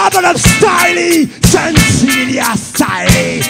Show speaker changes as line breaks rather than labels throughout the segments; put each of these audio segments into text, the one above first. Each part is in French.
Babylon Styly, Sensibilia Styly.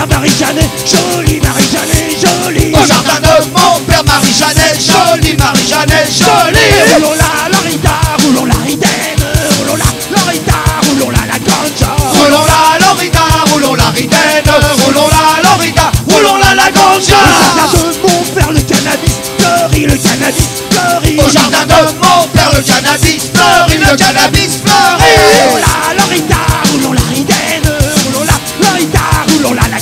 Marie-Jeannet, jolie Marie-Jeannet, jolie.
Au jardin de mon père Marie-Jeannet, jolie Marie-Jeannet, jolie.
Roulons la Lorita, roulons la Ritaine, roulons la Lorita, roulons la ganja.
Roulons la Lorita, roulons la Ritaine, roulons la Lorita, roulons la ganja.
Au jardin de mon père le cannabis fleurit, le cannabis fleurit.
Au jardin de mon père le cannabis fleurit, le cannabis fleurit.
Roulons la Lorita, roulons la Ritaine, roulons la Lorita, roulons la ganja.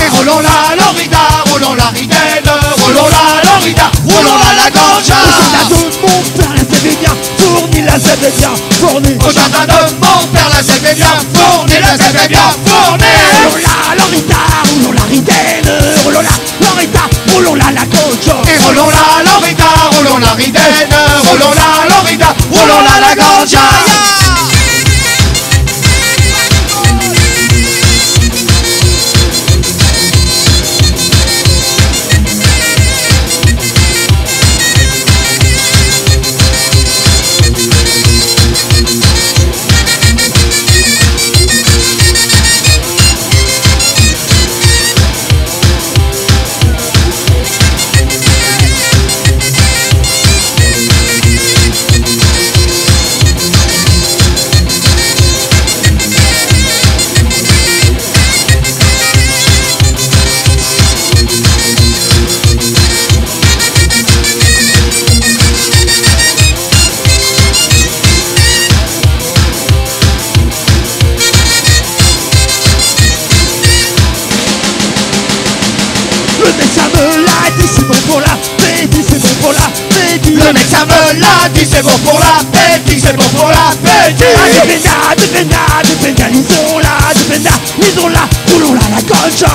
Et roulons la Lorita, roulons la Ritaine, roulons la Lorita, roulons la ganja.
Au jardin de mon père la sève est bien fournie, la sève est bien fournie.
Au jardin de mon père la sève est bien fournie, la sève est bien fournie.
Roulons la Lorita, roulons la Ritaine, roulons la Lorita, roulons la ganja.
Et roulons la Lorita, roulons la Ritaine, roulons la Lorita, roulons la ganja.
Le médecin me l'a dit, c'est bon pour l'appétit, c'est bon pour l'appétit. Dépénalisons-la, dépénalisons-la, roulons-la la ganja.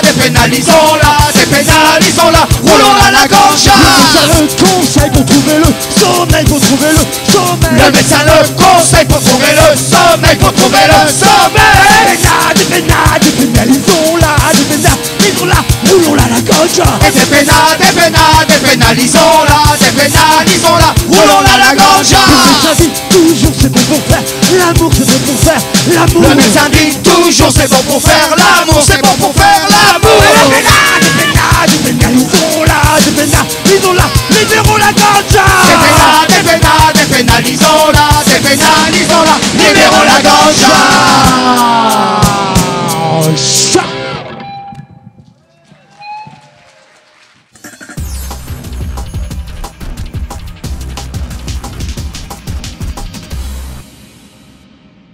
Dépénalisons-la, dépénalisons-la, roulons-la la ganja.
Le médecin le conseille pour trouver le sommeil, pour trouver le sommeil.
Le médecin le conseille pour trouver le sommeil, pour trouver le sommeil.
Dépénalisons-la, dépénalisons-la, roulons-la la ganja.
Et dépénalisons-la, dépénalisons-la, roulons-la la ganja.
Le médecin dit toujours c'est bon pour faire l'amour, c'est bon pour faire l'amour.
Le médecin dit toujours c'est bon pour faire l'amour, c'est bon pour faire l'amour.
Dépénalisons-la, dépénalisons-la, libérons la ganja.
Dépénalisons-la, pénalisons la, libérons la gauche.